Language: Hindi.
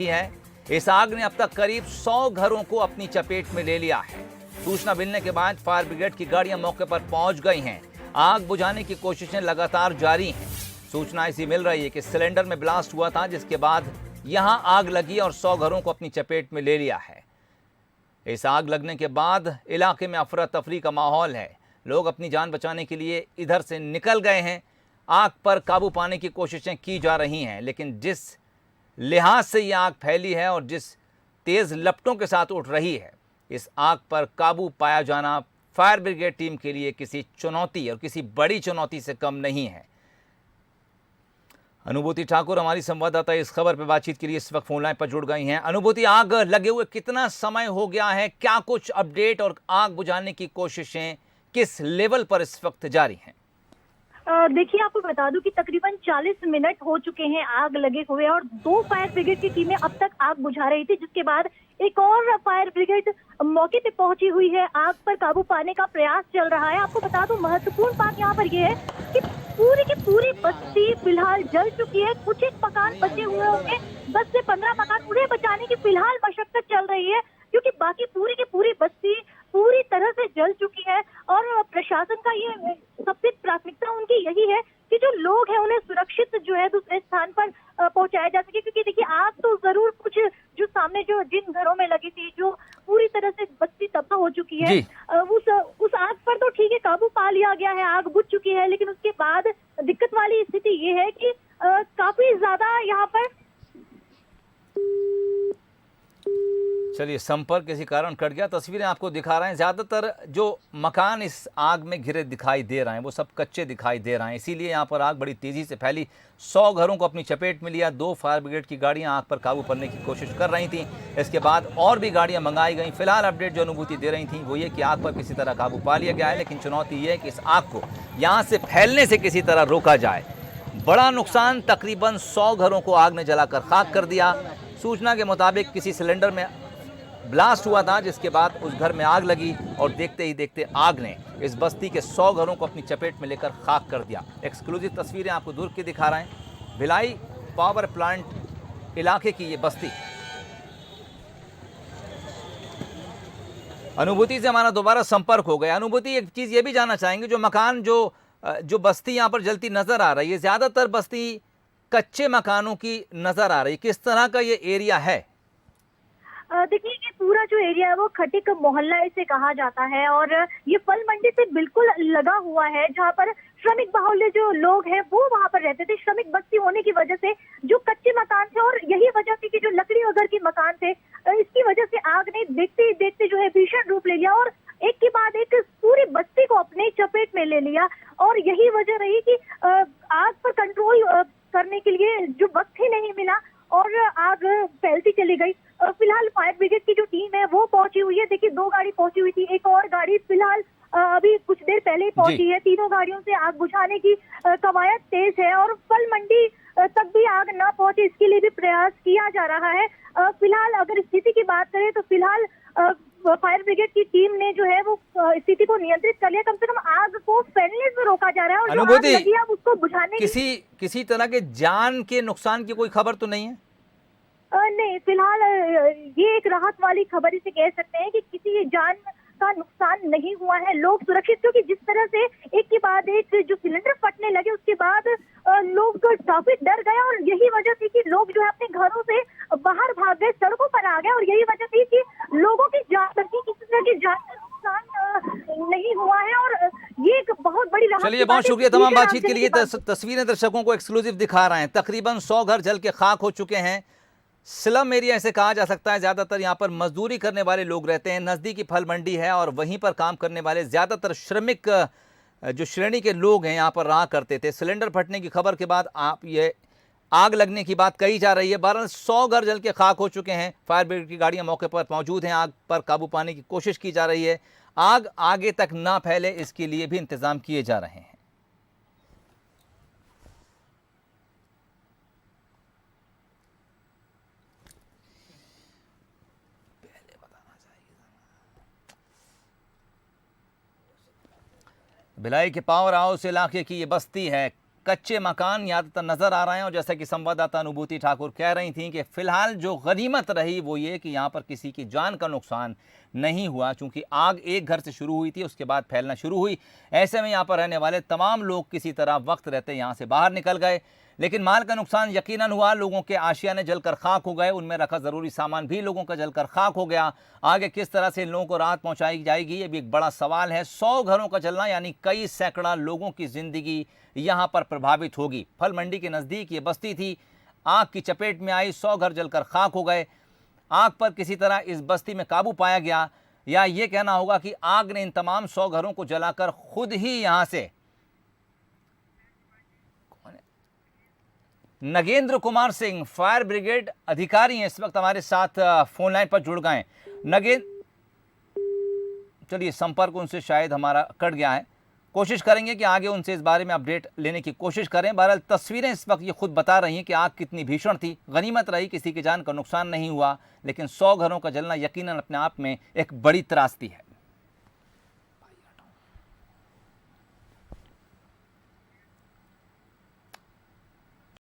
है। इस आग ने अब तक करीब 100 घरों को अपनी चपेट में ले लिया है। सूचना मिलने के बाद फायर ब्रिगेड की गाड़ियां मौके पर पहुंच गई हैं। आग बुझाने की कोशिशें लगातार जारी हैं। सूचना ऐसी मिल रही है कि सिलेंडर में ब्लास्ट हुआ था, जिसके बाद यहां आग लगी और 100 घरों को अपनी चपेट में ले लिया है। इस आग लगने के बाद इलाके में अफरा तफरी का माहौल है। लोग अपनी जान बचाने के लिए इधर से निकल गए हैं। आग पर काबू पाने की कोशिशें की जा रही हैं, लेकिन जिस लिहाज से ये आग फैली है और जिस तेज लपटों के साथ उठ रही है, इस आग पर काबू पाया जाना फायर ब्रिगेड टीम के लिए किसी चुनौती और किसी बड़ी चुनौती से कम नहीं है। अनुभूति ठाकुर हमारी संवाददाता इस खबर पर बातचीत के लिए इस वक्त फोन लाइन पर जुड़ गई हैं। अनुभूति, आग लगे हुए कितना समय हो गया है, क्या कुछ अपडेट और आग बुझाने की कोशिशें किस लेवल पर इस वक्त जारी हैं? देखिए, आपको बता दूं कि तकरीबन 40 मिनट हो चुके हैं आग लगे हुए और 2 फायर ब्रिगेड की टीमें अब तक आग बुझा रही थी, जिसके बाद एक और फायर ब्रिगेड मौके पे पहुंची हुई है। आग पर काबू पाने का प्रयास चल रहा है। आपको बता दूं, महत्वपूर्ण बात यहाँ पर यह है कि पूरी की पूरी बस्ती फिलहाल जल चुकी है। कुछ एक मकान बचे हुए होंगे, 10 से 15 मकान, उन्हें बचाने की फिलहाल मशक्कत चल रही है, क्योंकि बाकी पूरी की पूरी बस्ती पूरी तरह से जल चुकी है। और प्रशासन का ये सबसे प्राथमिकता उनकी यही है कि जो लोग हैं उन्हें सुरक्षित जो है दूसरे स्थान पर पहुंचाया जा सके, क्योंकि देखिए, आग तो जरूर कुछ जो सामने जो जिन घरों में लगी थी, जो पूरी तरह से बस्ती तबाह हो चुकी है, उस आग पर तो ठीक है काबू पा लिया गया है, आग बुझ चुकी है, लेकिन उसके बाद दिक्कत वाली स्थिति ये है कि काफी ज्यादा यहाँ पर चलिए, संपर्क किसी कारण कट गया। तस्वीरें आपको दिखा रहे हैं। ज़्यादातर जो मकान इस आग में घिरे दिखाई दे रहे हैं वो सब कच्चे दिखाई दे रहे हैं, इसीलिए यहाँ पर आग बड़ी तेज़ी से फैली। 100 घरों को अपनी चपेट में लिया। 2 फायर ब्रिगेड की गाड़ियाँ आग पर काबू करने की कोशिश कर रही थीं। इसके बाद और भी गाड़ियाँ मंगाई गई। फिलहाल अपडेट जो अनुभूति दे रही थी वो ये कि आग पर किसी तरह काबू पा लिया गया है, लेकिन चुनौती ये है कि इस आग को यहाँ से फैलने से किसी तरह रोका जाए। बड़ा नुकसान, तकरीबन 100 घरों को आग ने जलाकर खाक कर दिया। सूचना के मुताबिक किसी सिलेंडर में ब्लास्ट हुआ था, जिसके बाद उस घर में आग लगी और देखते ही देखते आग ने इस बस्ती के 100 घरों को अपनी चपेट में लेकर खाक कर दिया। एक्सक्लूसिव तस्वीरें आपको दूर की दिखा रहे हैं। भिलाई पावर प्लांट इलाके की ये बस्ती। अनुभूति से हमारा दोबारा संपर्क हो गया। अनुभूति, एक चीज ये भी जानना चाहेंगे, जो मकान जो बस्ती यहाँ पर जलती नजर आ रही है, ज्यादातर बस्ती कच्चे मकानों की नजर आ रही है, किस तरह का ये एरिया है? देखिए, ये पूरा जो एरिया है वो खटिक मोहल्ला इसे कहा जाता है और ये फल मंडी से बिल्कुल लगा हुआ है, जहाँ पर श्रमिक बाहुल्य जो लोग हैं वो वहाँ पर रहते थे। श्रमिक बस्ती होने की वजह से जो कच्चे मकान थे और यही वजह थी कि जो लकड़ी वगैरह के मकान थे, इसकी वजह से आग ने देखते ही देखते जो है भीषण रूप ले लिया और एक के बाद एक पूरी बस्ती को अपने चपेट में ले लिया। और यही वजह रही कि आग पर कंट्रोल करने के लिए जो वक्त ही नहीं मिला और आग फैलती चली गई। फिलहाल फायर ब्रिगेड की जो टीम है वो पहुंची हुई है। देखिए, 2 गाड़ी पहुंची हुई थी, एक और गाड़ी फिलहाल अभी कुछ देर पहले ही पहुंची है। तीनों गाड़ियों से आग बुझाने की कवायद तेज है और फल मंडी तक भी आग न पहुंचे, इसके लिए भी प्रयास किया जा रहा है। फिलहाल अगर स्थिति की बात करें तो फिलहाल फायर ब्रिगेड की टीम ने जो है वो स्थिति को नियंत्रित कर लिया। कम से कम आग को फैलने से रोका जा रहा है और जो आग लगी है उसको बुझाने किसी तरह के जान के नुकसान की कोई खबर तो नहीं है? नहीं, फिलहाल ये एक राहत वाली खबर इसे कह सकते हैं कि किसी जान का नुकसान नहीं हुआ है। लोग सुरक्षित, क्योंकि जिस तरह से एक के बाद एक जो सिलेंडर फटने लगे उसके बाद लोग काफी डर गए और यही वजह थी कि लोग जो है अपने घरों से बाहर भाग गए, सड़कों पर आ गए और यही वजह थी कि लोगों की जान बची, किसी तरह की जान का नुकसान नहीं हुआ है और ये एक बहुत बड़ी राहत। चलिए, बहुत शुक्रिया तमाम बातचीत के लिए। तस्वीरें दर्शकों को एक्सक्लूसिव दिखा रहे हैं। तकरीबन 100 घर जल के खाक हो चुके हैं। स्लम एरिया ऐसे कहा जा सकता है। ज़्यादातर यहाँ पर मजदूरी करने वाले लोग रहते हैं। नज़दीकी फल मंडी है और वहीं पर काम करने वाले ज़्यादातर श्रमिक जो श्रेणी के लोग हैं यहाँ पर रहा करते थे। सिलेंडर फटने की खबर के बाद ये आग लगने की बात कही जा रही है। 100 घर जल के खाक हो चुके हैं। फायर ब्रिगेड की गाड़ियाँ मौके पर मौजूद हैं। आग पर काबू पाने की कोशिश की जा रही है। आग आगे तक ना फैले, इसके लिए भी इंतज़ाम किए जा रहे हैं। भिलाई के पावर हाउस इलाके की ये बस्ती है। कच्चे मकान ज़्यादातर नज़र आ रहे हैं। और जैसा कि संवाददाता अनुभूति ठाकुर कह रही थी कि फ़िलहाल जो गनीमत रही वो ये कि यहाँ पर किसी की जान का नुकसान नहीं हुआ, चूँकि आग एक घर से शुरू हुई थी, उसके बाद फैलना शुरू हुई। ऐसे में यहाँ पर रहने वाले तमाम लोग किसी तरह वक्त रहते यहाँ से बाहर निकल गए, लेकिन माल का नुकसान यकीनन हुआ। लोगों के आशियाने जलकर खाक हो गए, उनमें रखा ज़रूरी सामान भी लोगों का जलकर खाक हो गया। आगे किस तरह से इन लोगों को राहत पहुंचाई जाएगी, ये भी एक बड़ा सवाल है। 100 घरों का जलना यानी कई सैकड़ा लोगों की ज़िंदगी यहाँ पर प्रभावित होगी। फल मंडी के नज़दीक ये बस्ती थी, आग की चपेट में आई, 100 घर जलकर खाक हो गए। आग पर किसी तरह इस बस्ती में काबू पाया गया, या ये कहना होगा कि आग ने इन तमाम 100 घरों को जलाकर खुद ही यहाँ से। नगेंद्र कुमार सिंह फायर ब्रिगेड अधिकारी हैं, इस वक्त हमारे साथ फोन लाइन पर जुड़ गए। नगेंद्र, चलिए संपर्क उनसे शायद हमारा कट गया है, कोशिश करेंगे कि आगे उनसे इस बारे में अपडेट लेने की कोशिश करें। बहरहाल तस्वीरें इस वक्त ये खुद बता रही हैं कि आग कितनी भीषण थी। गनीमत रही किसी की जान का नुकसान नहीं हुआ, लेकिन 100 घरों का जलना यकीनन अपने आप में एक बड़ी त्रासदी है।